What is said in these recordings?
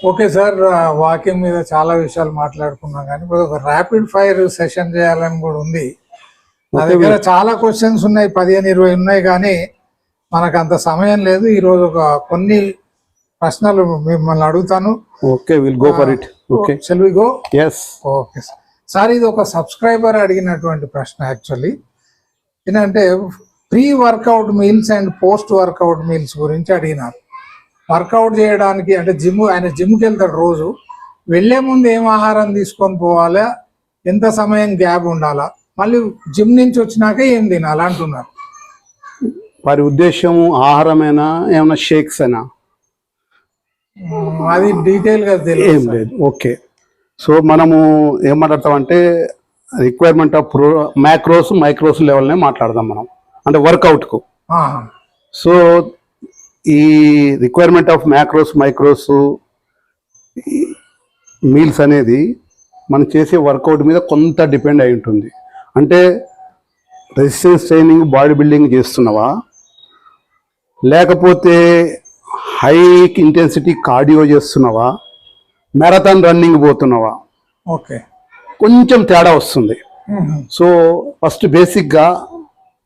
Okay sir, walking మీద చాలా విషయాలు మాట్లాడుకున్నాం కానీ ఇప్పుడు ఒక ర్యాపిడ్ ఫైర్ సెషన్ చేయాలని కూడా ఉంది. నా దగ్గర చాలా క్వశ్చన్స్ ఉన్నాయి, 15-20 ఉన్నాయి, కానీ మనకు అంత సమయం లేదు. ఈరోజు కొన్ని ప్రశ్నలు మిమ్మల్ని అడుగుతాను. Okay, will go for it. Okay, shall we go? yes. Okay sir, ఇది ఒక సబ్స్క్రైబర్ అడిగినటువంటి ప్రశ్న. యాక్చువల్లీ ఏంటంటే pre workout meals and post workout meals గురించి అడిగినారు. వర్కౌట్ చేయడానికి అంటే ఆయన జిమ్కి వెళ్తాడు, రోజు వెళ్లే ముందు ఏం ఆహారం తీసుకొని పోవాలా, ఎంత సమయం గ్యాప్ ఉండాలా, మళ్ళీ జిమ్ నుంచి వచ్చినాక ఏం తినాలి అంటున్నారు. వారి ఉద్దేశం ఆహారమేనా, ఏమైనా షేక్స్ అయినా? అది డీటెయిల్ గా తెలియదు. ఏం లేదు. ఓకే, సో మనము ఏం మాట్లాడతామంటే రిక్వైర్మెంట్ ఆఫ్ మ్యాక్రోస్ మైక్రోస్ లెవెల్నే మాట్లాడదాం మనం, అంటే వర్కౌట్కు. సో ఈ requirement of macros micros meals అనేది మనం చేసే వర్కౌట్ మీద కొంత డిపెండ్ అయి ఉంటుంది. అంటే రెసిస్టెన్స్ ట్రైనింగ్ బాడీ బిల్డింగ్ చేస్తున్నావా, లేకపోతే హై ఇంటెన్సిటీ కార్డియో చేస్తున్నావా, మ్యారథాన్ రన్నింగ్ పోతున్నావా, ఓకే, కొంచెం తేడా వస్తుంది. సో ఫస్ట్ బేసిక్గా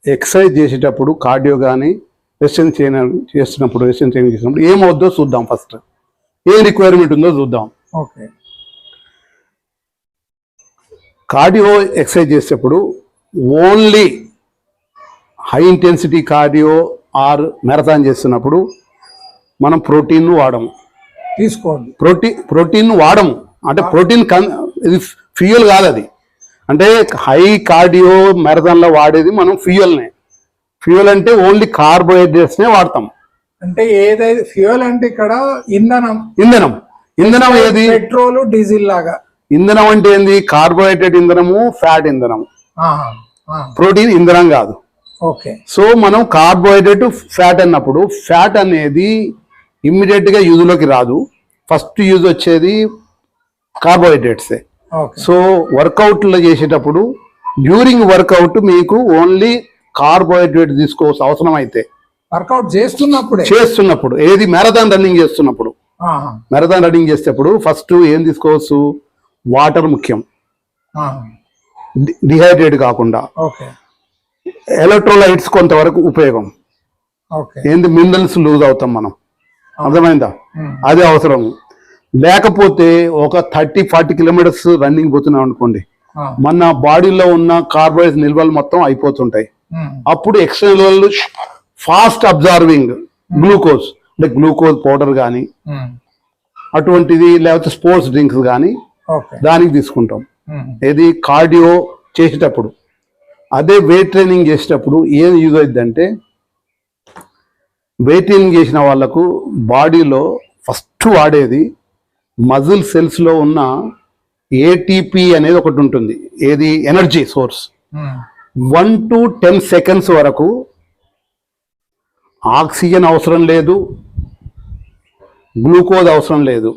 ఎక్సర్సైజ్ చేసేటప్పుడు కార్డియో కానీ రెసిస్టెన్స్ చేస్తున్నప్పుడు రెసిస్టెన్స్ ట్రైనింగ్ చేసినప్పుడు ఏమవుద్దో చూద్దాం. ఫస్ట్ ఏ రిక్వైర్మెంట్ ఉందో చూద్దాం. ఓకే, కార్డియో ఎక్సర్సైజ్ చేసేటప్పుడు only high intensity cardio or marathon చేస్తున్నప్పుడు మనం ప్రోటీన్ వాడము, తీసుకోండి. ప్రోటీన్ వాడము. అంటే ప్రోటీన్ ఇది ఫ్యూయల్ కాదు. అది అంటే హై కార్డియో మ్యారథాన్లో వాడేది మనం ఫ్యూయల్నే. ఫ్యూయల్ అంటే ఓన్లీ కార్బోహైడ్రేట్స్నే వాడతాం. అంటే ఏదైతే ఫ్యూయల్ అంటే ఇక్కడ ఇంధనం ఏది? పెట్రోల్, డీజిల్ లాగా. ఇంధనం అంటే ఏంది? కార్బోహైడ్రేట్ ఇంధనము, ఫ్యాట్ ఇంధనము. ప్రోటీన్ ఇంధనం కాదు. ఓకే, సో మనం కార్బోహైడ్రేట్ ఫ్యాట్ అన్నప్పుడు ఫ్యాట్ అనేది ఇమ్మీడియట్ గా యూజ్లోకి రాదు. ఫస్ట్ యూజ్ వచ్చేది కార్బోహైడ్రేట్సే. సో వర్కౌట్లో చేసేటప్పుడు డ్యూరింగ్ వర్కౌట్ మీకు ఓన్లీ కార్బోహైడ్రేట్ తీసుకోవాల్సిన అవసరం అయితే వర్కౌట్ చేస్తున్నప్పుడు ఏది మ్యారథాన్ రన్నింగ్ చేస్తున్నప్పుడు, మ్యారథాన్ రన్నింగ్ చేసేటప్పుడు ఫస్ట్ ఏం తీసుకోవచ్చు? వాటర్ ముఖ్యం, డిహైడ్రేట్ కాకుండా. ఎలక్ట్రోలైట్స్ కొంతవరకు ఉపయోగం. ఏంది? మినరల్స్ లూజ్ అవుతాం మనం, అర్థమైందా? అది అవసరం. లేకపోతే ఒక 30-40 కిలోమీటర్స్ రన్నింగ్ పోతున్నాం అనుకోండి, మన బాడీలో ఉన్న కార్బోహైడ్రేట్స్ నిల్వలు మొత్తం అయిపోతుంటాయి. అప్పుడు ఎక్స్టర్నల్ ఫాస్ట్ అబ్జార్వింగ్ గ్లూకోజ్, అంటే గ్లూకోజ్ పౌడర్ కానీ అటువంటిది, లేకపోతే స్పోర్ట్స్ డ్రింక్స్ కానీ దానికి తీసుకుంటాం. ఏది? కార్డియో చేసేటప్పుడు. అదే వెయిట్ ట్రైనింగ్ చేసేటప్పుడు ఏం యూజ్ అవుతుందంటే, వెయిట్ ట్రైనింగ్ చేసిన వాళ్ళకు బాడీలో ఫస్ట్ వాడేది మజిల్ సెల్స్లో ఉన్న ఏటీపీ అనేది ఒకటి ఉంటుంది. ఏది? Energy source. 1 to 10 seconds వరకు ఆక్సిజన్ అవసరం లేదు, గ్లూకోజ్ అవసరం లేదు.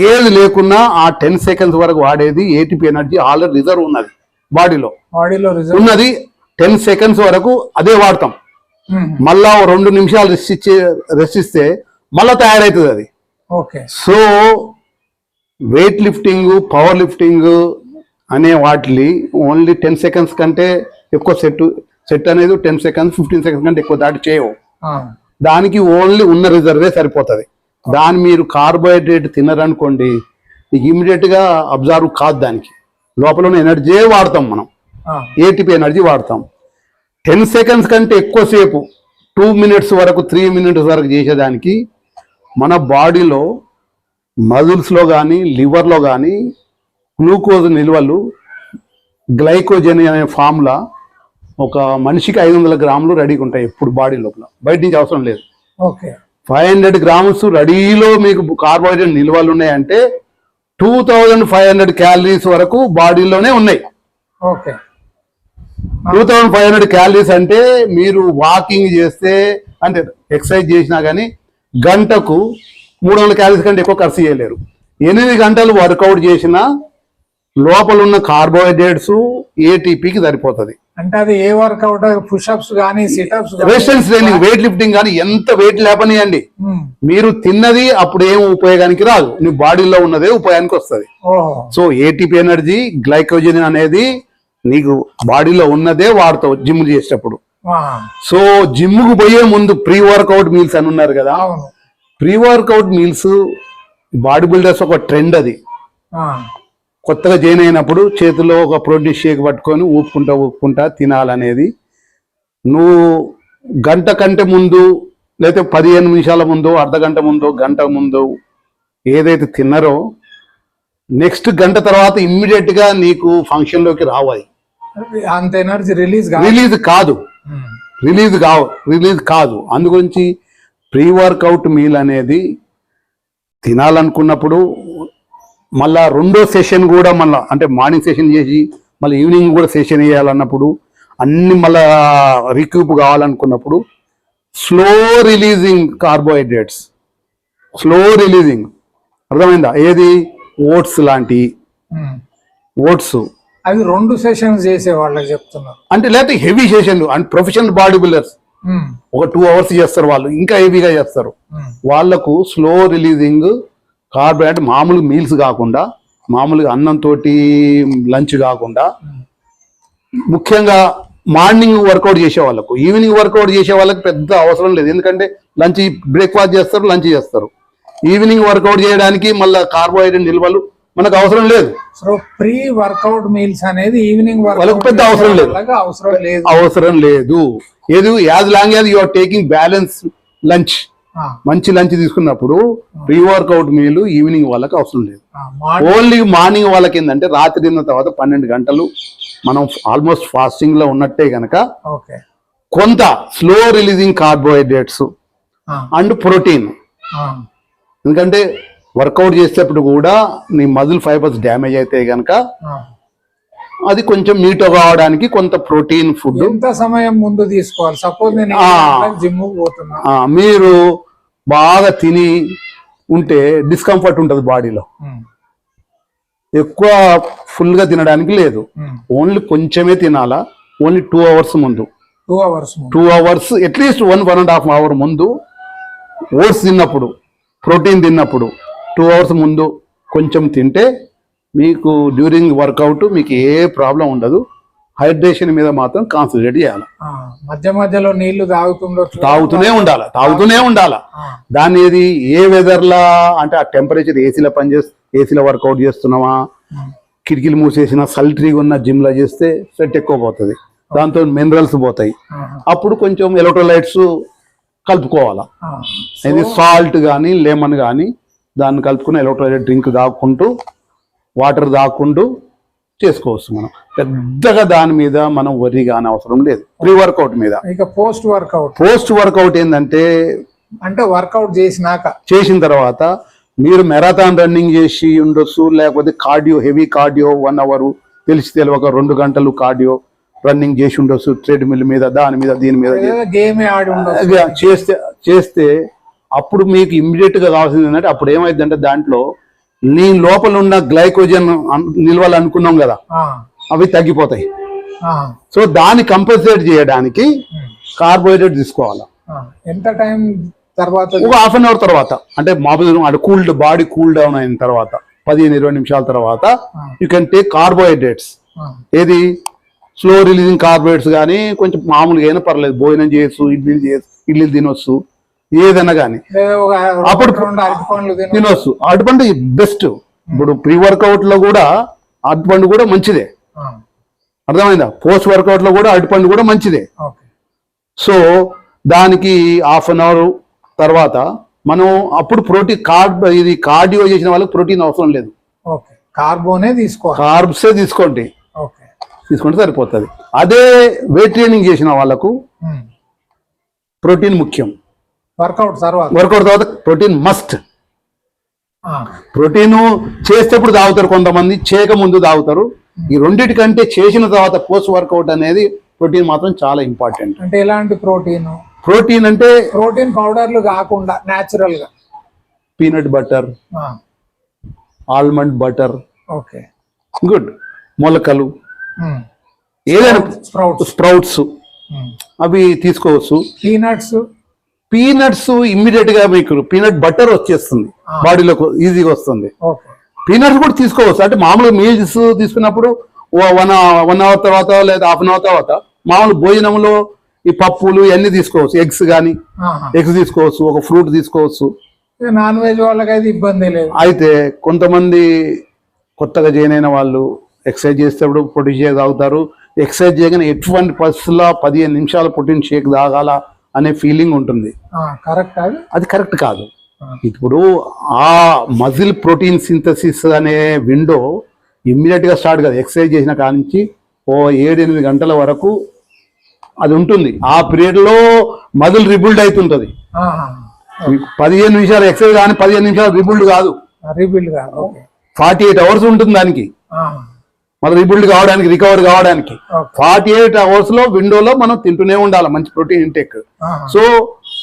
ఏది లేకున్నా ఆ 10 seconds వరకు వాడేది ఏటీపీ ఎనర్జీ ఆల్రెడీ రిజర్వ్ ఉన్నది బాడీలో ఉన్నది. 10 seconds వరకు అదే వాడతాం. మళ్ళా 2 నిమిషాలు రెస్ట్ ఇస్తే మళ్ళా తయారవుతుంది అది. So weight lifting, power lifting అనే వాటిని ఓన్లీ 10 seconds కంటే ఎక్కువ సెట్ అనేది 10 seconds 15 seconds కంటే ఎక్కువ దాటి చేయవు. దానికి ఓన్లీ ఉన్న రిజర్వే సరిపోతుంది. దాన్ని మీరు కార్బోహైడ్రేట్ తినరనుకోండి, ఇమీడియట్ గా అబ్జర్వ్ కాదు. దానికి లోపల ఉన్న ఎనర్జీ వాడతాం మనం, ఏటీపీ ఎనర్జీ వాడతాం. 10 seconds కంటే ఎక్కువసేపు 2 minutes వరకు 3 minutes వరకు చేసేదానికి మన బాడీలో మజిల్స్లో కానీ లివర్లో కానీ గ్లూకోజ్ నిల్వలు, గ్లైకోజన్ అనే ఫార్ములా ఒక మనిషికి 500 grams రెడీగా ఉంటాయి ఎప్పుడు బాడీ లోపల, బయట నుంచి అవసరం లేదు. 500 grams రెడీలో మీకు కార్బోహైడ్రేట్ నిల్వలు ఉన్నాయంటే 2500 calories వరకు బాడీలోనే ఉన్నాయి. 2500 calories అంటే మీరు వాకింగ్ చేస్తే, అంటే ఎక్సర్సైజ్ చేసినా కానీ గంటకు 300 calories కంటే ఎక్కువ ఖర్చు చేయలేరు. 8 గంటలు వర్కౌట్ చేసినా లోపల ఉన్న కార్బోహైడ్రేట్స్ ఏటీపీకి సరిపోతుంది. అంటే అది ఏ వర్కౌట్, పుషప్స్ కానీ sit-ups resistance training, weight lifting కానీ ఎంత వెయిట్ లేపనియండి, మీరు తిన్నది అప్పుడు ఏం ఉపయోగానికి రాదు, నీ బాడీలో ఉన్నదే ఉపయోగానికి వస్తుంది. సో ఏటీపీ ఎనర్జీ, గ్లైకోజన్ అనేది నీకు బాడీలో ఉన్నదే వాడతావు జిమ్ చేసేటప్పుడు. సో జిమ్ కు పోయే ముందు ప్రీ వర్కౌట్ మీల్స్ అని ఉన్నారు కదా, pre workout meals body builders ఒక ట్రెండ్ అది. కొత్తగా జాయిన్ అయినప్పుడు చేతిలో ఒక ప్రోటీన్ షేక్ పట్టుకొని ఊపుకుంటా తినాలనేది. నువ్వు గంట కంటే ముందు లేకపోతే 15 నిమిషాల ముందు, అర్ధ గంట ముందు, గంట ముందు ఏదైతే తిన్నారో నెక్స్ట్ గంట తర్వాత ఇమ్మీడియట్ గా నీకు ఫంక్షన్ లోకి రావాలి. అంత ఎనర్జీ రిలీజ్ కాదు. అందుగురించి ప్రీ వర్కౌట్ మీల్ అనేది తినాలనుకున్నప్పుడు మళ్ళా రెండో సెషన్ కూడా మళ్ళీ అంటే మార్నింగ్ సెషన్ చేసి మళ్ళీ ఈవినింగ్ కూడా సెషన్ వేయాలన్నప్పుడు అన్ని మళ్ళా రిక్యూప్ కావాలనుకున్నప్పుడు slow releasing carbohydrates, slow releasing, అర్థమైందా? ఏది ఓట్స్ లాంటి ఓట్స్ అవి 2 సెషన్స్ చేసే వాళ్ళకి చెప్తున్నారు. అంటే లేకపోతే హెవీ సెషన్లు అండ్ ప్రొఫెషనల్ బాడీ బిల్డర్స్ ఒక 2 hours చేస్తారు, వాళ్ళు ఇంకా హెవీగా చేస్తారు. వాళ్ళకు స్లో రిలీజింగ్ కార్బోహైడ్రేట్ మామూలు మీల్స్ కాకుండా, మామూలుగా అన్నంతో లంచ్ కాకుండా, ముఖ్యంగా మార్నింగ్ వర్కౌట్ చేసే వాళ్ళకు, ఈవినింగ్ వర్కౌట్ చేసే వాళ్ళకి పెద్ద అవసరం లేదు. ఎందుకంటే లంచ్ బ్రేక్ఫాస్ట్ చేస్తారు, లంచ్ చేస్తారు. ఈవినింగ్ వర్కౌట్ చేయడానికి మళ్ళీ కార్బోహైడ్రేట్ నిల్వలు మనకు అవసరం లేదు. సో ప్రీ వర్కౌట్ మీల్స్ అనేది ఈవినింగ్ వాళ్ళకు పెద్ద అవసరం లేదు. ఏది as long as you are taking balance lunch, మంచి లంచ్ తీసుకున్నప్పుడు ప్రీ వర్కౌట్ మీల్ ఈవినింగ్ వాళ్ళకి అవసరం లేదు. ఓన్లీ మార్నింగ్ వాళ్ళకి ఏంటంటే రాత్రి తిన్న తర్వాత 12 గంటలు మనం ఆల్మోస్ట్ ఫాస్టింగ్ లో ఉన్నట్టే గనక కొంత slow releasing carbohydrates and protein. ఎందుకంటే వర్కౌట్ చేసేటప్పుడు కూడా నీ మజిల్ ఫైబర్స్ డ్యామేజ్ అయితే గనక అది కొంచెం మీట్ కావడానికి కొంత ప్రోటీన్ ఫుడ్. ఎంత సమయం ముందు తీసుకోవాలి? సపోజ్ నేను జిమ్ పోతున్నా, మీరు బాగా తిని ఉంటే డిస్కంఫర్ట్ ఉంటుంది బాడీలో, ఎక్కువ ఫుల్ గా తినడానికి లేదు, ఓన్లీ కొంచెమే తినాలా. ఓన్లీ 2 hours ముందు, 2 hours అట్లీస్ట్ 1.5 hour ముందు ఓట్స్ తిన్నప్పుడు, ప్రోటీన్ తిన్నప్పుడు 2 hours ముందు కొంచెం తింటే మీకు డ్యూరింగ్ వర్కౌట్ మీకు ఏ ప్రాబ్లం ఉండదు. హైడ్రేషన్ మీద మాత్రం కాన్సన్ట్రేట్ చేయాలి. మధ్య మధ్యలో నీళ్లు తాగుతూనే ఉండాలి. దాన్ని ఏది ఏ వెదర్ లా అంటే ఆ టెంపరేచర్ ఏసీలో వర్కౌట్ చేస్తున్నావా, కిటికీలు మూసేసిన సల్ట్రీగా ఉన్న జిమ్ లో చేస్తే స్వెట్ ఎక్కువ పోతుంది, దాంతో మినరల్స్ పోతాయి. అప్పుడు కొంచెం ఎలక్ట్రోలైట్స్ కలుపుకోవాలా. ఇది సాల్ట్ కానీ లెమన్ కానీ దాన్ని కలుపుకుని ఎలక్ట్రోలైట్ డ్రింక్ తాగుకుంటూ, వాటర్ తాగుకుంటూ చేసుకోవచ్చు. మనం పెద్దగా దాని మీద మనం వరి కాని అవసరం లేదు ప్రీ వర్కౌట్ మీద. ఇక పోస్ట్ వర్కౌట్ ఏంటంటే అంటే వర్కౌట్ చేసిన తర్వాత మీరు మెరాథాన్ రన్నింగ్ చేసి ఉండొచ్చు, లేకపోతే కార్డియో, హెవీ కార్డియో 1 hour తెలియక 2 గంటలు కార్డియో రన్నింగ్ చేసి ఉండొచ్చు, ట్రెడ్మిల్ మీద, దాని మీద, దీని మీద చేస్తే అప్పుడు మీకు ఇమ్మీడియట్ గా కావాల్సింది ఏంటంటే అప్పుడు ఏమైందంటే దాంట్లో నీ లోపల ఉన్న గ్లైకోజన్ నిల్వలు అనుకున్నాం కదా, అవి తగ్గిపోతాయి. సో దాన్ని కంపల్సేట్ చేయడానికి కార్బోహైడ్రేట్ తీసుకోవాలి. ఎంత టైం తర్వాత? ఒక 1/2 hour తర్వాత, అంటే మామూలు అంటే బాడీ కూల్ డౌన్ అయిన తర్వాత 15-20 నిమిషాల తర్వాత యూ కెన్ టేక్ కార్బోహైడ్రేట్స్. ఏది స్లో రిలీజింగ్ కార్బోహైడ్రేట్స్ కానీ కొంచెం మామూలుగా అయినా పర్లేదు, భోజనం చేయొచ్చు, ఇడ్లీ తినొచ్చు, ఏదైనా కానీ అప్పుడు తినొచ్చు. అరటిపండు బెస్ట్. ఇప్పుడు ప్రీ వర్కౌట్ లో కూడా అరటిపండు కూడా మంచిదే, అర్థమైందా? పోస్ట్ వర్కౌట్ లో కూడా అరటిపండు కూడా మంచిదే. సో దానికి 1/2 hour తర్వాత మనం అప్పుడు ప్రోటీన్ ఇది కార్డియో చేసిన వాళ్ళకి ప్రోటీన్ అవసరం లేదు, కార్బ్సే తీసుకుంటే సరిపోతుంది. అదే వెయిట్ ట్రైనింగ్ చేసిన వాళ్ళకు ప్రోటీన్ ముఖ్యం. వర్కౌట్ తర్వాత ప్రోటీన్ మస్ట్. ప్రోటీన్ చేసేటప్పుడు తాగుతారు కొంతమంది, చేయక ముందు తాగుతారు. ఈ రెండింటికంటే చేసిన తర్వాత పోస్ట్ వర్కౌట్ అనేది ప్రోటీన్ మాత్రం చాలా ఇంపార్టెంట్. అంటే ఎలాంటి ప్రోటీన్ అంటే ప్రోటీన్ పౌడర్లు కాకుండా నేచురల్ గా peanut butter, almond butter, good. మొలకలు ఏదైనా స్ప్రౌట్స్ అవి తీసుకోవచ్చు. పీనట్స్ ఇమ్మీడియట్ గా మీకు పీనట్ బటర్ వచ్చేస్తుంది, బాడీలోకి ఈజీగా వస్తుంది. పీనట్స్ కూడా తీసుకోవచ్చు. అంటే మామూలు మీల్స్ తీసుకున్నప్పుడు 1 అవర్ తర్వాత లేదా హాఫ్ అన్ అవర్ తర్వాత మామూలు భోజనంలో ఈ పప్పులు ఇవన్నీ తీసుకోవచ్చు. ఎగ్స్ తీసుకోవచ్చు, ఒక ఫ్రూట్ తీసుకోవచ్చు. నాన్ వెజ్ వాళ్ళకి అయితే ఇబ్బంది లేదు. అయితే కొంతమంది కొత్తగా జాయిన్ అయిన వాళ్ళు ఎక్సర్సైజ్ చేసేటప్పుడు ప్రోటీన్ షేక్ తాగుతారు. ఎక్సర్సైజ్ చేయగానే ఎటువంటి పరిస్థితుల్లో 15 నిమిషాలు ప్రోటీన్ షేక్ తాగాల అనే ఫీలింగ్ ఉంటుంది. అది కరెక్ట్ కాదు. ఇప్పుడు ఆ మజిల్ ప్రోటీన్ సింథసిస్ అనే విండో ఇమ్మీడియట్ గా స్టార్ట్ కాదు. ఎక్సర్సైజ్ చేసిన కాడి నుంచి 7-8 గంటల వరకు అది ఉంటుంది. ఆ పీరియడ్ లో మజిల్ రిబిల్డ్ అవుతుంటది. 15 నిమిషాలు ఎక్సర్సైజ్ కానీ 15 నిమిషాలు రిబిల్డ్ కాదు. 48 అవర్స్ ఉంటుంది దానికి మన రిబిల్డ్ కావడానికి, రికవర్ కావడానికి. 48 అవర్స్ లో విండోలో మనం తింటూనే ఉండాలి మంచి protein intake. So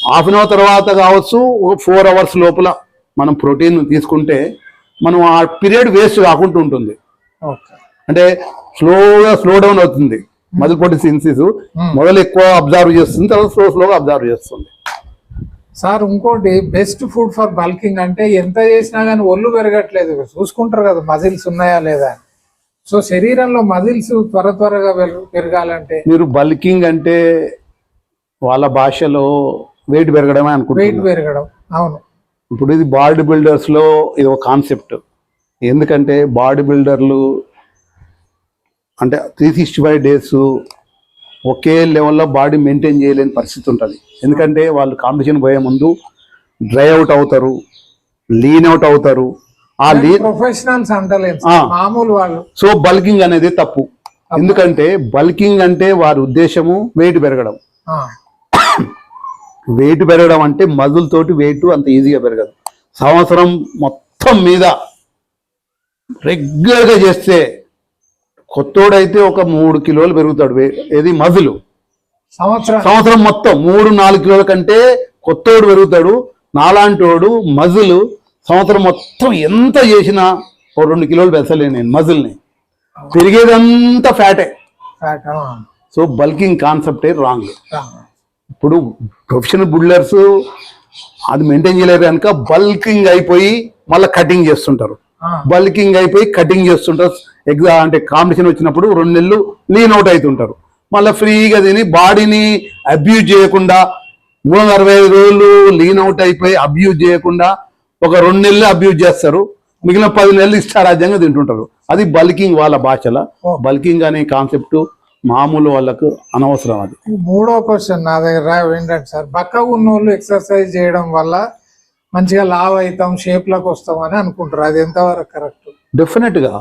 half an hour తర్వాత కావచ్చు, 4 అవర్స్ లోపల మనం ప్రోటీన్ తీసుకుంటే మనం ఆ పీరియడ్ వేస్ట్ కాకుండా ఉంటుంది. అంటే స్లో డౌన్ అవుతుంది మజిల్ ప్రోటీన్ సింథసిస్. మొదలు ఎక్కువ అబ్జర్వ్ చేస్తుంది, తర్వాత స్లోగా అబ్జర్వ్ చేస్తుంది. సార్ ఇంకోటి, బెస్ట్ ఫుడ్ ఫర్ బల్కింగ్ అంటే ఎంత చేసినా కానీ ఒళ్ళు పెరగట్లేదు. చూసుకుంటారు కదా మజిల్స్ ఉన్నాయా లేదా. సో శరీరంలో మజిల్స్ త్వరగా పెరగాలంటే మీరు బల్కింగ్ అంటే వాళ్ళ భాషలో వెయిట్ పెరగడమే అనుకుంటారు. వెయిట్ పెరగడం, అవును. ఇప్పుడు ఇది బాడీ బిల్డర్స్ లో ఇది ఒక కాన్సెప్ట్. ఎందుకంటే బాడీ బిల్డర్లు అంటే 365 days ఒకే లెవెల్లో బాడీ మెయింటైన్ చేయలేని పరిస్థితి ఉంటుంది. ఎందుకంటే వాళ్ళు కాంపిటీషన్ పోయే ముందు డ్రై అవుట్ అవుతారు, లీన్ అవుట్ అవుతారు. ఆ లీన్ ప్రొఫెషనల్స్ అంటలేదు, మామూలు వాళ్ళు. సో బల్కింగ్ అనేది తప్పు. ఎందుకంటే బల్కింగ్ అంటే వారి ఉద్దేశము వెయిట్ పెరగడం. వెయిట్ పెరగడం అంటే మజిల్ తోటి వెయిట్ అంత ఈజీగా పెరగదు. సంవత్సరం మొత్తం మీద రెగ్యులర్ గా చేస్తే కొత్తోడైతే ఒక 3 కిలోలు పెరుగుతాడు. ఏది మజిల్ సంవత్సరం మొత్తం 3-4 కిలోల కంటే కొత్తోడు పెరుగుతాడు. నాలాంటోడు మజిల్ సంవత్సరం మొత్తం ఎంత చేసినా 2 కిలోలు పెంచలేను నేను మజిల్ని. పెరిగేదంతా ఫ్యాటే. సో బల్కింగ్ కాన్సెప్టే రాంగ్. ఇప్పుడు ప్రొఫెషనల్ బిల్డర్స్ అది మెయింటైన్ చేయలేరు కనుక బల్కింగ్ అయిపోయి మళ్ళీ కటింగ్ చేస్తుంటారు. బల్కింగ్ అయిపోయి కటింగ్ చేస్తుంటారు. అంటే కాంపిటీషన్ వచ్చినప్పుడు 2 నెలలు లీన్ అవుట్ అవుతుంటారు. మళ్ళీ ఫ్రీగా తిని బాడీని అబ్యూజ్ చేయకుండా 365 రోజులు లీన్ అవుట్ అయిపోయి అబ్యూజ్ చేయకుండా ఒక 2 నెలలు అబ్యూజ్ చేస్తారు. మిగిలిన 10 నెలలు ఇష్టారాజ్యంగా తింటుంటారు. అది బల్కింగ్ వాళ్ళ భాషలో. బల్కింగ్ అనే కాన్సెప్ట్ మామూలు వాళ్ళకు అనవసరం. అది 3వ క్వశ్చన్ నా దగ్గర ఏంటంటే సార్, బక్కగా ఉన్న వాళ్ళు ఎక్సర్సైజ్ చేయడం వల్ల మంచిగా లావ్ అవుతాం, షేప్ లోకి వస్తాం అని అనుకుంటారు. అది ఎంతవరకు కరెక్ట్? డెఫినెట్ గా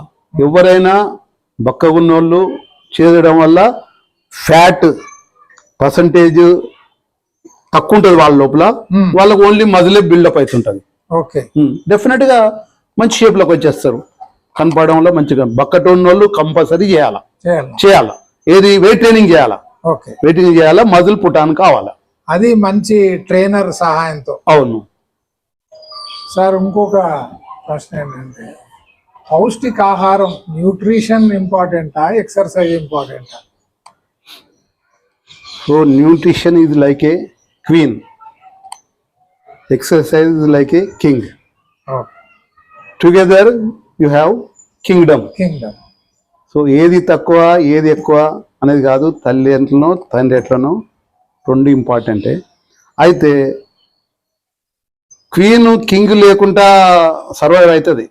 ఎవరైనా బక్కగా ఉన్న వాళ్ళు చేయడం వల్ల ఫ్యాట్ పర్సంటేజ్ తక్కువ ఉంటుంది వాళ్ళ లోపల. వాళ్ళకు ఓన్లీ మజిలే బిల్డప్ అవుతుంటది. డెఫినెట్ గా మంచి షేప్ లోకి వచ్చేస్తారు. కనపడంలో మంచిగా. బక్కట ఉన్న వాళ్ళు కంపల్సరీ చేయాలా. ఏది వెయిట్ ట్రైనింగ్ చేయాలా. వెయిట్ ట్రైనింగ్ చేయాలా, మజిల్ పుటాన్ కావాలా. అది మంచి ట్రైనర్ సహాయంతో. అవును సార్ ఇంకొక ప్రశ్న ఏంటంటే, పౌష్టికాహారం న్యూట్రిషన్ ఇంపార్టెంటా, ఎక్సర్సైజ్ ఇంపార్టెంటా? So nutrition is like a queen, exercise is like a king. Together you have kingdom. So ఏది తక్కువ ఏది ఎక్కువ అనేది కాదు. తల్లి ఎట్లనో తండ్రి ఎట్లనో 2 ఇంపార్టెంటే. అయితే క్వీన్ కింగ్ లేకుండా సర్వైవ్ అవుతుంది.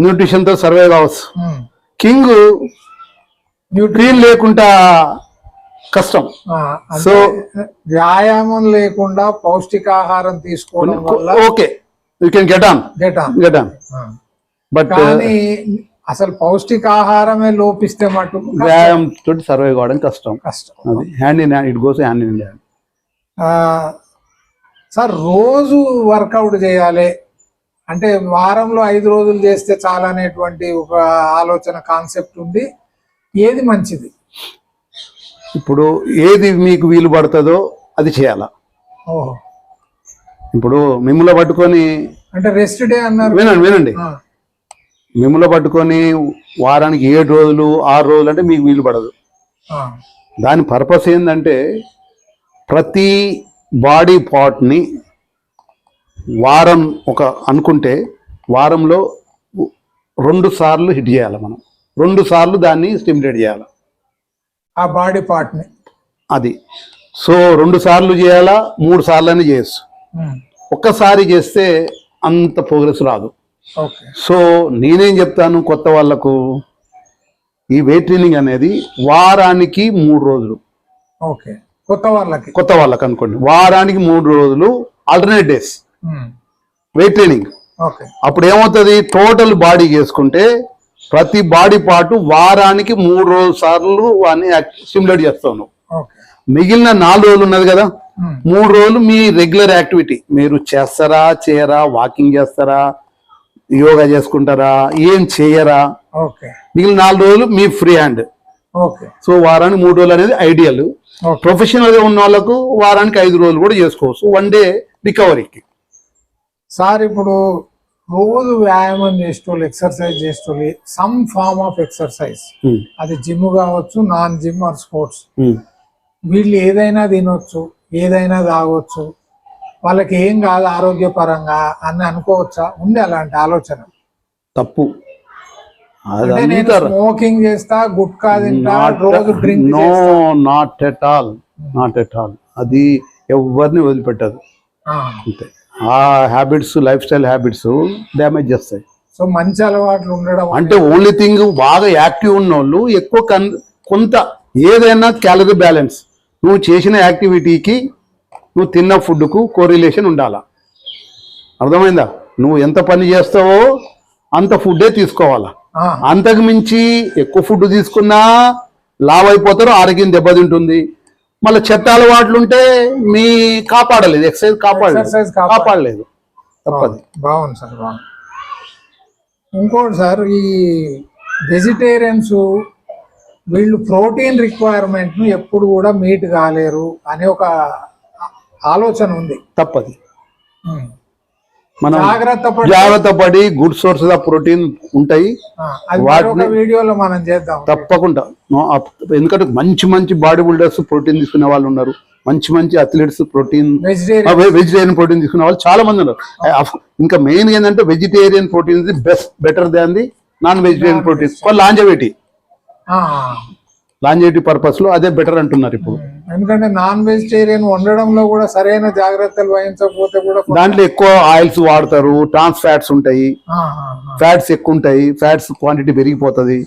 న్యూట్రిషన్ తో సర్వైవ్ కావచ్చు. కింగ్ క్వీన్ లేకుండా కష్టం. సో వ్యాయామం లేకుండా పౌష్టికాహారం తీసుకోవడం వల్ల okay, you can get on. But అసలు పౌష్టికాహారమే లోపిస్తే మటు వ్యాయామం తోటి సర్వైవ్ కావడం కష్టం. అది hand in hand, it goes hand in hand. Sir రోజు వర్కౌట్ చేయాలి అంటే వారంలో 5 రోజులు చేస్తే చాలా అనేటువంటి ఒక ఆలోచన కాన్సెప్ట్ ఉంది. ఏది మంచిది? ఇప్పుడు ఏది మీకు వీలు పడుతుందో అది చేయాలా. ఇప్పుడు మిమ్మల్ని పట్టుకొని అంటే రెస్ట్ డే అన్నారు. వినండి. మిమ్మల్ని పట్టుకొని వారానికి 7 రోజులు 6 రోజులు అంటే మీకు వీలు పడదు. ఆ, దాని పర్పస్ ఏంటంటే ప్రతి బాడీ పార్ట్ని వారం అనుకుంటే వారంలో 2 సార్లు హిట్ చేయాలి. మనం 2 సార్లు దాన్ని స్టిమ్యులేట్ చేయాలి ఆ బాడీ పార్ట్ ని. అది. సో 2 సార్లు చేయాలా, 3 సార్లు అని చేయొచ్చు. ఒక్కసారి చేస్తే అంత ప్రోగ్రెస్ రాదు. ఓకే. సో నేనేం చెప్తాను కొత్త వాళ్ళకు, ఈ వెయిట్ ట్రైనింగ్ అనేది వారానికి 3 రోజులు. ఓకే. కొత్త వాళ్ళకి అనుకోండి, వారానికి 3 రోజులు alternate days weight training. Okay. అప్పుడు ఏమవుతుంది, టోటల్ బాడీ చేసుకుంటే ప్రతి బాడీ పార్ట్ వారానికి 3 సార్లు వాడిని స్టిమ్యులేట్ చేస్తాను. ఓకే. మిగిలిన 4 రోజులు ఉన్నది కదా, 3 రోజులు మీ రెగ్యులర్ యాక్టివిటీ మీరు చేస్తారా చేయరా, వాకింగ్ చేస్తారా, యోగా చేసుకుంటారా, ఏం చేయరా. ఓకే. మిగిలిన 4 రోజులు మీ ఫ్రీ హ్యాండ్. ఓకే. సో వారానికి 3 రోజులు అనేది ఐడియల్. ప్రొఫెషనల్ గా ఉన్న వాళ్ళకు వారానికి 5 రోజులు కూడా చేసుకోవచ్చు, 1 డే రికవరీకి. సార్ ఇప్పుడు రోజు వ్యాయామం చేసేటోళ్ళు, ఎక్సర్సైజ్ చేసేటోళ్ళు, సమ్ ఫార్మ్ ఆఫ్ ఎక్సర్సైజ్, అది జిమ్ కావచ్చు, నాన్ జిమ్ ఆర్ స్పోర్ట్స్, వీళ్ళు ఏదైనా తినొచ్చు, ఏదైనా తాగొచ్చు, వాళ్ళకి ఏం కాదు ఆరోగ్యపరంగా అని అనుకోవచ్చా? ఉంది అలాంటి ఆలోచన? తప్పు. అంటే నేను స్మోకింగ్ చేస్తా, గుట్కా తింటా, రోజు drink no, not at all. అది ఎవరిని వదిలిపెట్టదు. అంతే. ఆ habits, lifestyle habits damage చేస్తాయి. సో మంచి అలవాట్లు ఉండడం అంటే ఓన్లీ థింగ్, బాగా యాక్టివ్ ఉన్న వాళ్ళు ఎక్కువ కొంత ఏదైనా క్యాలరీ బ్యాలెన్స్, నువ్వు చేసిన యాక్టివిటీకి నువ్వు తిన్న ఫుడ్కు కోరిలేషన్ ఉండాలా. అర్థమైందా? నువ్వు ఎంత పని చేస్తావో అంత ఫుడ్డే తీసుకోవాలా. అంతకు మించి ఎక్కువ ఫుడ్ తీసుకున్నా లావ్ అయిపోతారు, ఆరోగ్యం దెబ్బతింటుంది. మళ్ళీ చెత్త అలవాట్లు ఉంటే మీ కాపాడలేదు, ఎక్సర్సైజ్ కాపాడలేదు. తప్పది. బాగుంది సార్, బాగుంది. ఇంకోటి సార్, ఈ వెజిటేరియన్స్ వీళ్ళు ప్రోటీన్ రిక్వైర్మెంట్ ను ఎప్పుడు కూడా మీట్ కాలేరు అనే ఒక ఆలోచన ఉంది. తప్పది. మనం జాగ్రత్త పడి గుడ్ సోర్సెస్ ఆఫ్ ప్రోటీన్ ఉంటాయి, వాటిని వీడియోలో మనం చేద్దాం తప్పకుండా. ఎందుకంటే మంచి మంచి బాడీ బిల్డర్స్ ప్రోటీన్ తీసుకునే వాళ్ళు ఉన్నారు, మంచి అథ్లెట్స్ ప్రోటీన్, వెజిటేరియన్ ప్రోటీన్ తీసుకునే వాళ్ళు చాలా మంది ఉన్నారు. ఇంకా మెయిన్ ఏంటంటే vegetarian protein is better than the non vegetarian protein for longevity purpose లో అదే బెటర్ అంటున్నారు ఇప్పుడు. ఎందుకంటే నాన్ వెజిటేరియన్ వండడంలో కూడా సరైన జాగ్రత్తలు వహించకపోతే కూడా దాంట్లో ఎక్కువ ఆయిల్స్ వాడతారు, ట్రాన్స్ ఫ్యాట్స్ ఉంటాయి, ఫ్యాట్స్ ఎక్కువ ఉంటాయి, ఫ్యాట్స్ క్వాంటిటీ పెరిగిపోతుంది.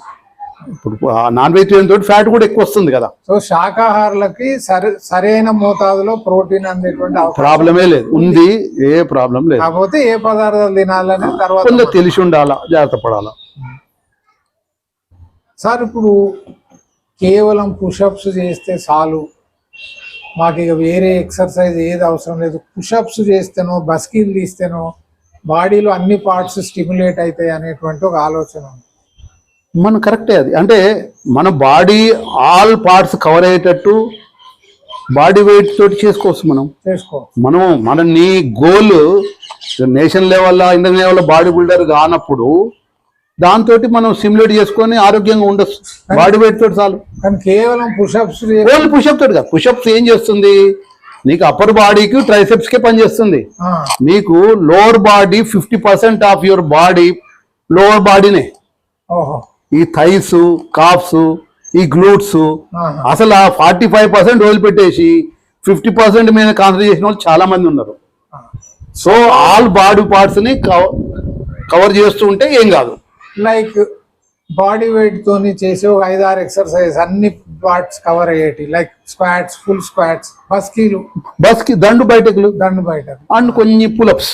ఇప్పుడు నాన్ వెజిటేరియన్ తోటి ఫ్యాట్ కూడా ఎక్కువ వస్తుంది కదా. సో శాకాహారులకి సరైన మోతాదులో ప్రోటీన్ అనేటువంటి ప్రాబ్లమే లేదు, ఉంది, ఏ ప్రాబ్లం లేదు. కాకపోతే ఏ పదార్థాలు తినాలని తర్వాత తెలిసి ఉండాలా, జాగ్రత్త పడాలా. సార్ ఇప్పుడు కేవలం పుషప్స్ చేస్తే చాలు, మాకు ఇక వేరే ఎక్సర్సైజ్ ఏది అవసరం లేదు, పుషప్స్ చేస్తేనో బస్కీలు తీస్తేనో బాడీలో అన్ని పార్ట్స్ స్టిమ్యులేట్ అవుతాయి అనేటువంటి ఒక ఆలోచన ఉంది. మనం కరెక్టే. అది అంటే మన బాడీ ఆల్ పార్ట్స్ కవర్ అయ్యేటట్టు బాడీ వెయిట్ తోటి చేసుకోవచ్చు. మన నీ goal nation level, Indian level body builder కానప్పుడు దాంతో మనం సిమ్యులేట్ చేసుకొని ఆరోగ్యంగా ఉండొచ్చు, బాడీ వెయిట్ తోటి చాలు. కానీ కేవలం పుషప్స్ తోటి కాదు. పుషప్స్ ఏం చేస్తుంది, నీకు అప్పర్ బాడీకి ట్రైసెప్స్ కే పనిచేస్తుంది. మీకు lower body 50% of your body lower బాడీనే. ఈ థైస్, కాఫ్స్, ఈ గ్లూట్స్, అసలు 45% వదిలిపెట్టేసి 50% మీద కాన్సన్ట్రేట్ చేసిన వాళ్ళు చాలా మంది ఉన్నారు. సో ఆల్ బాడీ పార్ట్స్ ని కవర్ చేస్తూ ఉంటే ఏం కాదు. లైక్ బాడీ వెయిట్ తోని చేసే ఒక 5-6 ఎక్సర్సైజ్ అన్ని పార్ట్స్ కవర్ అయ్యేటి, లైక్ స్క్వాట్స్, ఫుల్ స్క్వాట్స్, బస్కీలు, దండు బయటకులు, అండ్ కొన్ని pullups,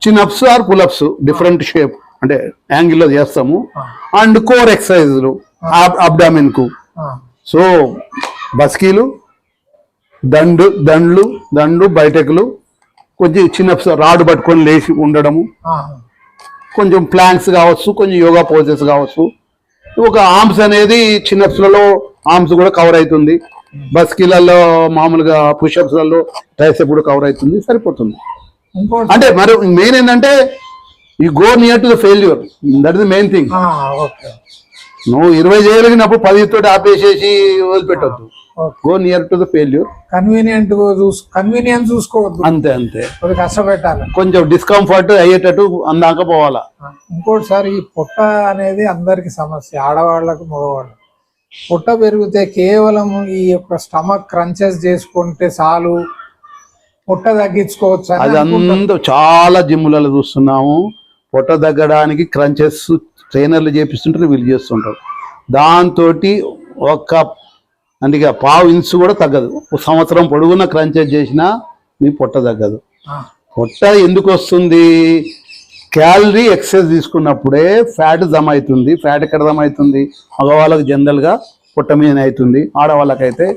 chinups or pullups, different shape అంటే యాంగిల్ లో చేస్తాము. అండ్ కోర్ ఎక్సర్సైజ్లు అబ్డామిన్ కు. సో బస్కీలు, దండు బయటకులు, కొంచెం చిన్నప్స్, రాడ్ పట్టుకొని లేచి ఉండడము, కొంచెం ప్లాంక్స్ కావచ్చు, కొంచెం యోగా పోజెస్ కావచ్చు. ఒక ఆర్మ్స్ అనేది చిన్నప్స్లలో ఆర్మ్స్ కూడా కవర్ అవుతుంది, బస్కీలలో మామూలుగా పుషప్స్లలో ట్రైసెప్ కూడా కవర్ అవుతుంది, సరిపోతుంది. అంటే మరి మెయిన్ ఏంటంటే you go near to the failure, that is the main thing. Okay నువ్వు 20 చేయగలిగినప్పుడు 10 తోటి ఆపేసేసి వదిలిపెట్టద్దు. Go near to the failure. Convenience చూసుకోవద్దు, అంతే అంతే. కష్టపెట్టాలి, కొంచెం డిస్కంఫర్ట్ అయ్యేటట్టు అందాక పోవాలా. ఇంకోటిసారి ఈ పొట్ట అనేది అందరికి సమస్య, ఆడవాళ్ళకు మగవాళ్ళకు. పొట్ట పెరిగితే కేవలం ఈ యొక్క స్టమక్ క్రంచెస్ చేసుకుంటే చాలు, పొట్ట తగ్గించుకోవచ్చు అది అంతా చాలా జిమ్లలో చూస్తున్నాము. పొట్ట తగ్గడానికి క్రంచెస్ ట్రైనర్లు చేపిస్తుంటారు, వీళ్ళు చేస్తుంటారు. దాంతో ఒక అంటే పావు ఇంచు కూడా తగ్గదు. ఒక సంవత్సరం పొడుగున్న క్రంచెస్ చేసినా మీ పొట్ట తగ్గదు. పొట్ట ఎందుకు వస్తుంది? క్యాలరీ ఎక్సెస్ తీసుకున్నప్పుడే ఫ్యాట్ జమ అవుతుంది. ఫ్యాట్ ఎక్కడ జమ అవుతుంది? మగవాళ్ళకి జనరల్గా పొట్ట మీద అవుతుంది, ఆడవాళ్ళకైతే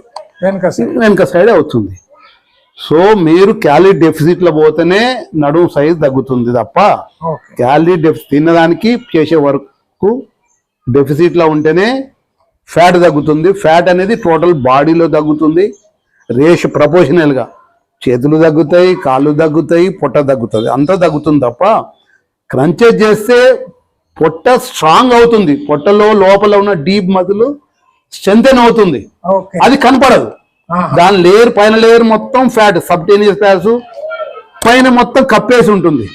వెనక సైడ్ అవుతుంది. సో మీరు క్యాలరీ డెఫిసిట్లో పోతేనే నడుము సైజ్ తగ్గుతుంది తప్ప క్యాలరీ డెఫిసిట్ తినడానికి చేసే వరకు డెఫిసిట్లో ఉంటేనే ఫ్యాట్ తగ్గుతుంది. ఫ్యాట్ అనేది టోటల్ బాడీలో తగ్గుతుంది, ప్రపోర్షనల్గా. చేతులు తగ్గుతాయి, కాళ్ళు తగ్గుతాయి, పొట్ట తగ్గుతుంది, అంతా తగ్గుతుంది తప్ప క్రంచెస్ చేస్తే పొట్ట స్ట్రాంగ్ అవుతుంది. పొట్టలో లోపల ఉన్న డీప్ మజిల్ స్ట్రెంథెన్ అవుతుంది, అది కనపడదు. దాని లేయర్ పైన లేయర్ మొత్తం ఫ్యాట్, సబ్టేనియస్ ఫ్యాట్స్ పైన మొత్తం కప్పేసి ఉంటుంది,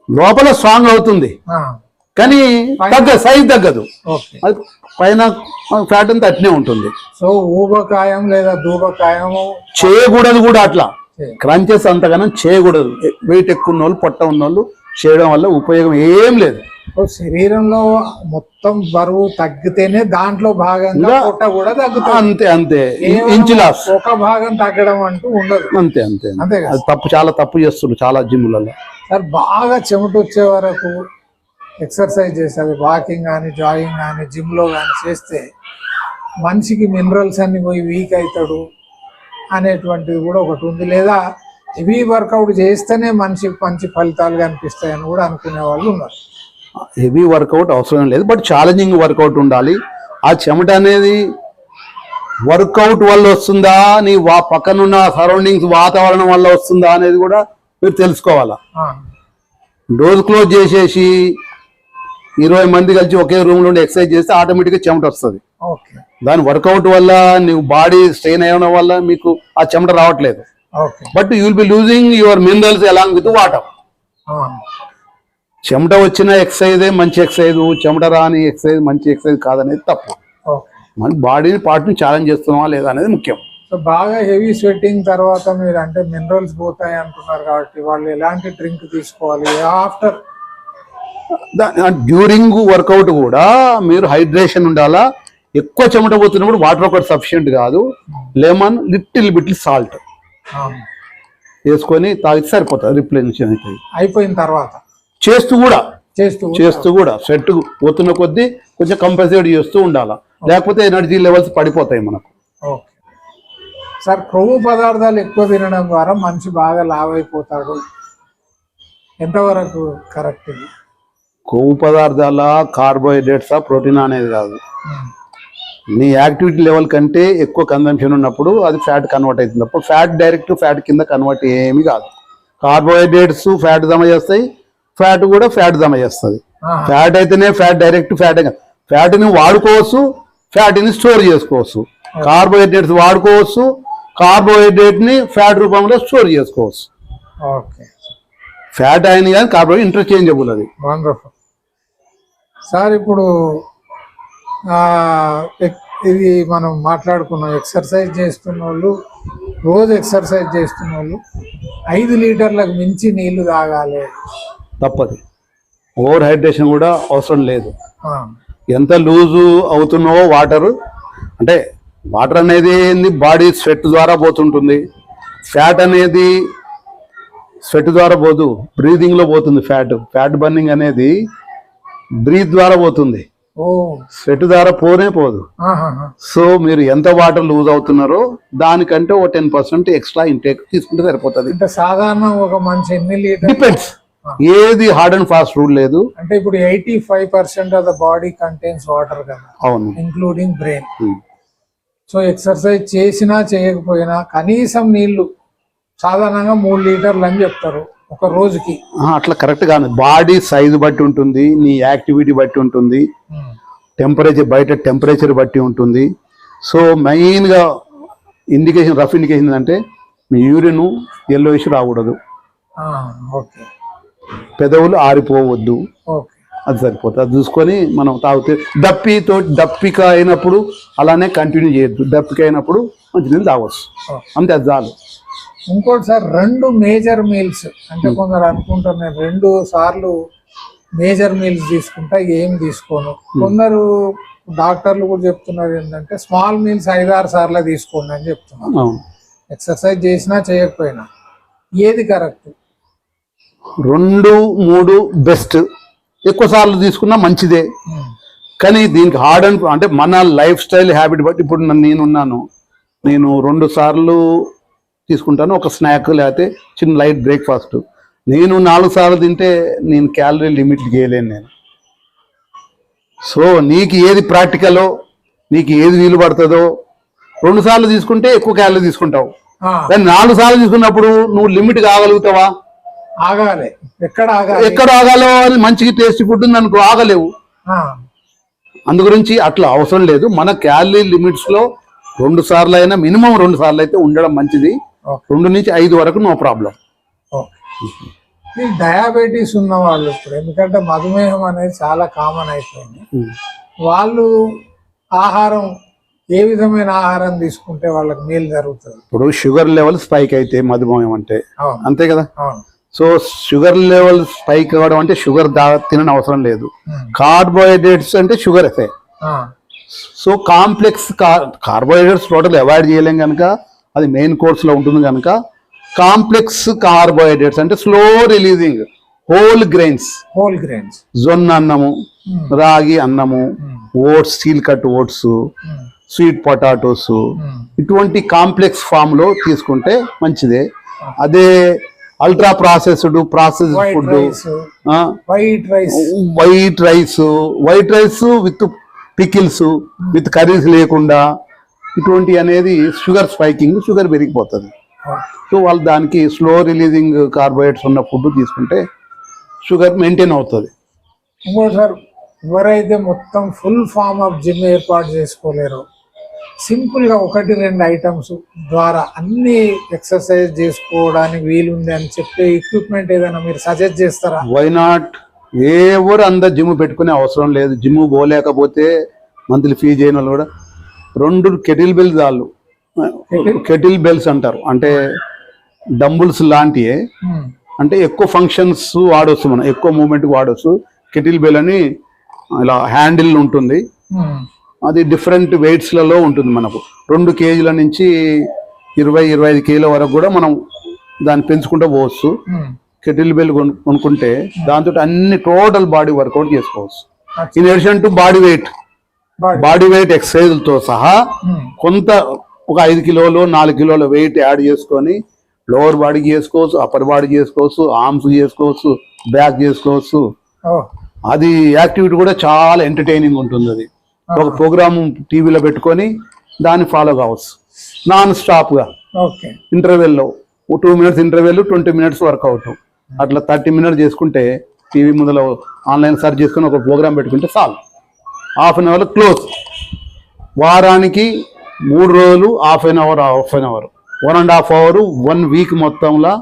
లోపల స్ట్రాంగ్ అవుతుంది కానీ సైజ్ తగ్గదు. అది పైన ఫ్యాట్ అంతా అట్నే ఉంటుంది. సో ఊబకాయం లేదా ధూబకాయం చేయకూడదు కూడా. అట్లా క్రంచెస్ అంతగానం చేయకూడదు. వెయిట్ ఎక్కువ ఉన్న వాళ్ళు, పొట్ట ఉన్న వాళ్ళు చేయడం వల్ల ఉపయోగం ఏం లేదు. శరీరంలో మొత్తం బరువు తగ్గితేనే దాంట్లో భాగంగా పొట్ట కూడా తగ్గుతుంది. అంతే అంతే, ఇంచు లాస్. ఒక భాగం తగ్గడం అంటూ ఉండదు. అంతే అంతే అంతే. తప్పు, చాలా తప్పు చేస్తున్నారు చాలా జిమ్లలో. సార్ బాగా చెమట వచ్చే వరకు ఎక్సర్సైజ్ చేసేది, వాకింగ్ కానీ జాగింగ్ కానీ జిమ్లో కానీ చేస్తే మనిషికి మినరల్స్ అన్ని పోయి వీక్ అవుతాడు అనేటువంటిది కూడా ఒకటి ఉంది. లేదా హెవీ వర్కౌట్ చేస్తేనే మనిషికి మంచి ఫలితాలు కనిపిస్తాయని కూడా అనుకునే వాళ్ళు ఉన్నారు. హెవీ వర్కౌట్ అవసరం లేదు, బట్ ఛాలెంజింగ్ వర్కౌట్ ఉండాలి. ఆ చెమట అనేది వర్కౌట్ వల్ల వస్తుందా, నీ పక్కనున్న సరౌండింగ్స్ వాతావరణం వల్ల వస్తుందా అనేది కూడా మీరు తెలుసుకోవాలా. డోర్ క్లోజ్ చేసేసి 20 మంది కలిసి ఒకే రూమ్ లో ఎక్సర్సైజ్ చేస్తే ఆటోమేటిక్గా చెమట వస్తుంది. దాని వర్కౌట్ వల్ల నువ్వు బాడీ స్ట్రెయిన్ అయ్యడం వల్ల మీకు ఆ చెమట రావట్లేదు. But you will be losing your minerals along with water. చెమట వచ్చిన ఎక్సర్సైజ్ మంచి ఎక్సర్సైజ్, చెమట రాని ఎక్సర్సైజ్ మంచి ఎక్సర్సైజ్ కాదనేది తప్పు. మన బాడీని పార్ట్ని ఛాలెంజ్ చేస్తున్నావా లేదా అనేది ముఖ్యం. సో బాగా హెవీ స్వెట్టింగ్ తర్వాత మీరు అంటే మినరల్స్ పోతాయి అంటున్నారు కాబట్టి వాళ్ళు ఎలాంటి డ్రింక్ తీసుకోవాలి? ఆఫ్టర్ డ్యూరింగ్ వర్కౌట్ కూడా మీరు హైడ్రేషన్ ఉండాలా. ఎక్కువ చెమట పోతున్నప్పుడు వాటర్ ఒకటి సఫిషియెంట్ కాదు, లెమన్ లిటిల్ బిట్ సాల్ట్ వేసుకొని తాగితే సరిపోతుంది. రిప్లేనిషన్ అయిపోయిన తర్వాత చేస్తూ కూడా సెట్ పోతున్న కొద్దీ కొంచెం కంపల్సరీ చేస్తూ ఉండాలా, లేకపోతే ఎనర్జీ లెవెల్స్ పడిపోతాయి మనకు. సార్ కొవ్వు పదార్థాలు ఎక్కువ తినడం ద్వారా మనిషి బాగా లావ్ అయిపోతాడు, ఎంతవరకు కరెక్ట్? కొవ్వు పదార్థాల కార్బోహైడ్రేట్స్ ప్రోటీన్ అనేది కాదు. నీ యాక్టివిటీ లెవెల్ కంటే ఎక్కువ కన్సంప్షన్ ఉన్నప్పుడు అది ఫ్యాట్ కన్వర్ట్ అవుతుంది. అప్పుడు ఫ్యాట్ డైరెక్ట్ ఫ్యాట్ కింద కన్వర్ట్ ఏమీ కాదు. కార్బోహైడ్రేట్స్ ఫ్యాట్ జమ చేస్తాయి, ఫ్యాట్ కూడా ఫ్యాట్ జమ చేస్తుంది. ఫ్యాట్ అయితేనే ఫ్యాట్ డైరెక్ట్ ఫ్యాట్ కాదు. ఫ్యాట్ని వాడుకోవచ్చు, ఫ్యాట్ని స్టోర్ చేసుకోవచ్చు. కార్బోహైడ్రేట్స్ వాడుకోవచ్చు, కార్బోహైడ్రేట్ని ఫ్యాట్ రూపంలో స్టోర్ చేసుకోవచ్చు. ఫ్యాట్ అయిన కానీ కార్బోహైడ్రేట్ ఇంటర్చేంజబుల్. అది వండర్ఫుల్ సార్. ఇప్పుడు ఇది మనం మాట్లాడుకున్నాం, ఎక్సర్సైజ్ చేస్తున్న వాళ్ళు, రోజు ఎక్సర్సైజ్ చేస్తున్న వాళ్ళు 5 లీటర్లకు మించి నీళ్లు తాగాలి. తప్పది. ఓవర్ హైడ్రేషన్ కూడా అవసరం లేదు. ఎంత లూజు అవుతున్నావో వాటర్, అంటే వాటర్ అనేది బాడీ స్వెట్ ద్వారా పోతుంటుంది. ఫ్యాట్ అనేది స్వెట్ ద్వారా పోదు, బ్రీదింగ్లో పోతుంది. ఫ్యాట్ బర్నింగ్ అనేది బ్రీత్ ద్వారా పోతుంది, స్వెట్ ద్వారా పోదు. సో మీరు ఎంత వాటర్ లూజ్ అవుతున్నారో దానికంటే ఒక 10% ఎక్స్ట్రా ఇంటేక్ తీసుకుంటే సరిపోతుంది. అంటే సాధారణ ఒక మనిషి ఎన్ని లీటర్ డిపెండ్స్. ఏది హార్డ్ అండ్ ఫాస్ట్ రూల్ లేదు. అంటే ఇప్పుడు 85% of the body contains water కదా. అవును, ఇంక్లూడింగ్ బ్రెయిన్. సో ఎక్సర్సైజ్ చేసినా చేయకపోయినా కనీసం నీళ్లు సాధారణంగా 3 లీటర్లు అని చెప్తారు. ఒక రోజుకి అట్లా కరెక్ట్ కాదు. బాడీ సైజు బట్టి ఉంటుంది, నీ యాక్టివిటీ బట్టి ఉంటుంది, టెంపరేచర్ బయట టెంపరేచర్ బట్టి ఉంటుంది. సో మెయిన్గా ఇండికేషన్, రఫ్ ఇండికేషన్ అంటే మీ యూరిన్ ఎల్లోయిష్ రాకూడదు, ఓకే, పెదవులు ఆరిపోవద్దు, ఓకే, అది సరిపోతుంది. అది చూసుకొని మనం తాగితే దప్పిక అయినప్పుడు అలానే కంటిన్యూ చేయొద్దు, దప్పిక అయినప్పుడు మంచినీళ్ళు తాగొచ్చు, అంతే, అది చాలు. ఇంకోటి సార్, 2 మేజర్ మీల్స్ అంటే కొందరు అనుకుంటారు నేను 2 సార్లు మేజర్ మీల్స్ తీసుకుంటా ఏం తీసుకోను. కొందరు డాక్టర్లు కూడా చెప్తున్నారు ఏంటంటే స్మాల్ మీల్స్ 5-6 సార్లు తీసుకోండి అని చెప్తున్నారు. ఎక్సర్సైజ్ చేసినా చేయకపోయినా ఏది కరెక్ట్? 2-3 బెస్ట్. ఎక్కువ సార్లు తీసుకున్నా మంచిదే, కానీ దీనికి హార్డ్ అంటే మన లైఫ్ స్టైల్ హ్యాబిట్ బట్టి. ఇప్పుడు నేను 2 సార్లు తీసుకుంటాను, ఒక స్నాక్ లేకపోతే చిన్న లైట్ బ్రేక్ఫాస్ట్. నేను 4 సార్లు తింటే నేను క్యాలరీ లిమిట్ చేయలేను నేను. సో నీకు ఏది ప్రాక్టికలో, నీకు ఏది వీలు పడుతుందో, 2 సార్లు తీసుకుంటే ఎక్కువ క్యాలరీ తీసుకుంటావు, కానీ 4 సార్లు తీసుకున్నప్పుడు నువ్వు లిమిట్ కాగలుగుతావా? ఆగాలి, ఎక్కడ ఆగాలో అని మంచిగా టేస్ట్ ఫుడ్ ఉంది అనుకో, ఆగలేవు. అందు గురించి అట్లా అవసరం లేదు. మన క్యాలరీ లిమిట్స్ లో 2 సార్లు అయినా, మినిమం 2 సార్లు అయితే ఉండడం మంచిది. 2 నుంచి 5 వరకు నో ప్రాబ్లం. డయాబెటీస్ ఉన్న వాళ్ళు ఇప్పుడు, ఎందుకంటే మధుమేహం అనేది చాలా కామన్ అయిపోయింది, వాళ్ళు ఆహారం ఏ విధమైన ఆహారం తీసుకుంటే వాళ్ళకి మేలు జరుగుతుంది? ఇప్పుడు షుగర్ లెవెల్ స్పైక్ అయితే మధుమేహం అంటే అంతే కదా. అవును. సో షుగర్ లెవెల్ స్పైక్ అవ్వడం అంటే షుగర్ తినని అవసరం లేదు. కార్బోహైడ్రేట్స్ అంటే షుగర్ ఎఫే. So complex carbohydrates total avoid చేయలేం కనుక, అది మెయిన్ కోర్స్ లో ఉంటుంది కనుక, కాంప్లెక్స్ కార్బోహైడ్రేట్స్ అంటే స్లో రిలీజింగ్ హోల్ గ్రెయిన్స్, జొన్న అన్నము, రాగి అన్నము, oats, steel cut oats, sweet potatoes, ఇటువంటి కాంప్లెక్స్ ఫామ్ లో తీసుకుంటే మంచిదే. అదే ultra processed food, white rice with pickles, with curries లేకుండా, ఇటువంటి అనేది షుగర్ స్పైకింగ్, షుగర్ పెరిగిపోతుంది. సో వాళ్ళు దానికి స్లో రిలీజింగ్ కార్బోహైడ్రేట్స్ ఉన్న ఫుడ్ తీసుకుంటే షుగర్ మెయింటైన్ అవుతుంది. ఇంకోటి సార్, ఎవరైతే మొత్తం ఫుల్ ఫామ్ ఆఫ్ జిమ్ ఏర్పాటు చేసుకోలేరో, సింపుల్ గా 1-2 ఐటమ్స్ ద్వారా అన్ని ఎక్సర్సైజ్ చేసుకోవడానికి వీలుంది అని చెప్పే ఎక్విప్మెంట్ ఏదైనా మీరు సజెస్ట్ చేస్తారా? Why not? ఎవరు అందరు జిమ్ పెట్టుకునే అవసరం లేదు. జిమ్ పోలేకపోతే మంత్లీ ఫీజు అయిన వాళ్ళు కూడా 2 కెటిల్ బెల్స్ చాలు. కెటిల్ బెల్స్ అంటారు, అంటే డంబుల్స్ లాంటివే, అంటే ఎక్కువ ఫంక్షన్స్ వాడవచ్చు, మనం ఎక్కువ మూమెంట్ వాడవచ్చు. కెటిల్ బెల్ అని ఇలా హ్యాండిల్ ఉంటుంది, అది డిఫరెంట్ వెయిట్స్లలో ఉంటుంది. మనకు 2 కేజీల నుంచి 20-25 కేజీల వరకు కూడా మనం దాన్ని పెంచుకుంటూ పోవచ్చు. కెటిల్ బెల్ కొనుక్కుంటే దాంతో అన్ని టోటల్ బాడీ వర్కౌట్ చేసుకోవచ్చు. In addition to body weight ఎక్సర్సైజ్లతో సహా కొంత ఒక 5 కిలోలు 4 కిలోల వెయిట్ యాడ్ చేసుకొని లోవర్ బాడీకి చేసుకోవచ్చు, అప్పర్ బాడీ చేసుకోవచ్చు, ఆర్మ్స్ చేసుకోవచ్చు, బ్యాక్ చేసుకోవచ్చు. అది యాక్టివిటీ కూడా చాలా ఎంటర్టైనింగ్ ఉంటుంది. అది ఒక ప్రోగ్రామ్ టీవీలో పెట్టుకొని దాన్ని ఫాలో కావచ్చు నాన్ స్టాప్ గా. ఇంటర్వెల్లో 2 మినిట్స్ ఇంటర్వెల్, 20 మినిట్స్ వర్కౌట్, అట్లా 30 మినిట్స్ చేసుకుంటే టీవీ ముందర ఆన్లైన్ సర్చ్ చేసుకుని ఒక ప్రోగ్రామ్ పెట్టుకుంటే చాలు. Half an hour close. వారానికి 3 రోజులు half an hour 1.5 hour 1 week మొత్తంలో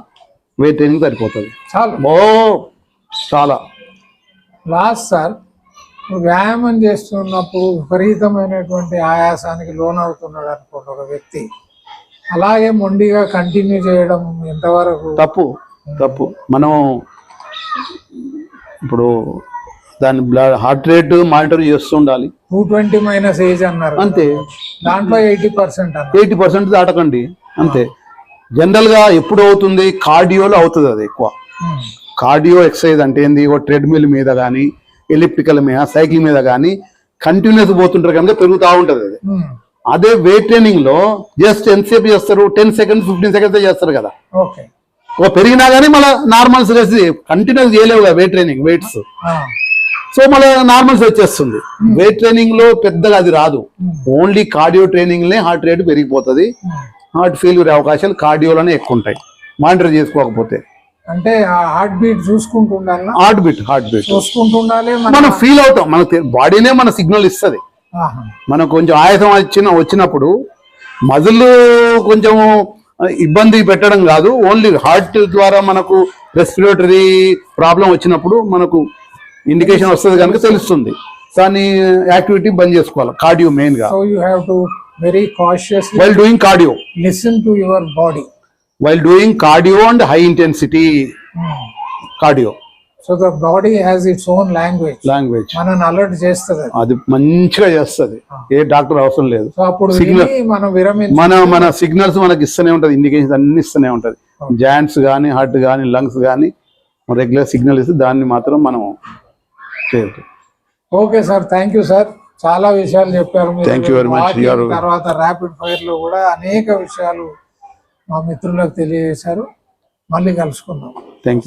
వెయిట్ ట్రైనింగ్ సరిపోతుంది. చాలా లాస్ట్ సార్, వ్యాయామం చేస్తున్నప్పుడు విపరీతమైనటువంటి ఆయాసానికి లోనవుతున్నాడు అనుకోండి ఒక వ్యక్తి, అలాగే మొండిగా కంటిన్యూ చేయడం ఎంతవరకు తప్పు? మనం ఇప్పుడు దాని హార్ట్ రేట్ మానిటర్ చేస్తూ ఉండాలి. 220 మైనస్ ఏజ్ అన్నారు, అంతే. దాంట్లో 80% దాటకండి, అంతే. జనరల్ గా ఎప్పుడు అవుతుంది? కార్డియోలో అవుతుంది అది ఎక్కువ. కార్డియో ఎక్సర్సైజ్ అంటే ఏంది? ఒక ట్రెడ్మిల్ మీద కానీ, ఎలిప్టికల్ మీద, సైకిల్ మీద కానీ కంటిన్యూస్ పోతుంటారు కనుక పెరుగుతూ ఉంటుంది అది. అదే వెయిట్ ట్రైనింగ్ లో జస్ట్ ఎంతసేపు చేస్తారు? 10 సెకండ్స్ 15 సెకండ్స్ చేస్తారు కదా. పెరిగినా కానీ మళ్ళీ నార్మల్స్ కంటిన్యూస్ చేయలేవు కదా వెయిట్ ట్రైనింగ్, వెయిట్స్. సో మళ్ళీ నార్మల్స్ వచ్చేస్తుంది. వెయిట్ ట్రైనింగ్ లో పెద్దగా అది రాదు. ఓన్లీ కార్డియో ట్రైనింగ్ లే హార్ట్ రేట్ పెరిగిపోతుంది, హార్ట్ ఫెయిల్యూర్ అవకాశాలు కార్డియోలోనే ఎక్కువ ఉంటాయి మానిటర్ చేసుకోకపోతే. అంటే ఆ హార్ట్ బీట్ చూసుకుంటూ ఉండాలి, హార్ట్ బీట్ చూసుకుంటూ ఉండాలి. మనం ఫీల్ అవుతాం, మన బాడీనే మన సిగ్నల్ ఇస్తుంది. మనకు కొంచెం ఆయాసం వచ్చినప్పుడు మజిల్ కొంచెం ఇబ్బంది పెట్టడం కాదు, ఓన్లీ హార్ట్ ద్వారా మనకు రెస్పిరేటరీ ప్రాబ్లం వచ్చినప్పుడు మనకు ఇండికేషన్ వస్తుంది కనుక తెలుస్తుంది. దాన్ని యాక్టివిటీ బంద్ చేసుకోవాలి. కార్డియో మెయిన్ గా. So you have to very cautiously while doing cardio, listen to your body while doing cardio and high intensity cardio. So the body has its own language. మనల్ని alert చేస్తుంది, అది మంచిగా చేస్తుంది. ఏ doctor అవసరం లేదు. So అప్పుడు మన సిగ్నల్స్ మనకి ఇస్తూనే ఉంటది, ఇండికేషన్స్ అన్ని ఇస్తూనే ఉంటది. జాయింట్స్ కానీ, హార్ట్ కానీ, లంగ్స్ కానీ రెగ్యులర్ సిగ్నల్ ఇస్తే దాన్ని మాత్రం మనం చేయొచ్చు. Okay sir, thank you sir, చాలా విషయాలు చెప్పారు. Thank you very much. తర్వాత ర్యాపిడ్ ఫైర్ లో కూడా అనేక విషయాలు మా మిత్రులకు తెలియజేశారు. మళ్ళీ కలుసుకుందాం. Thank you.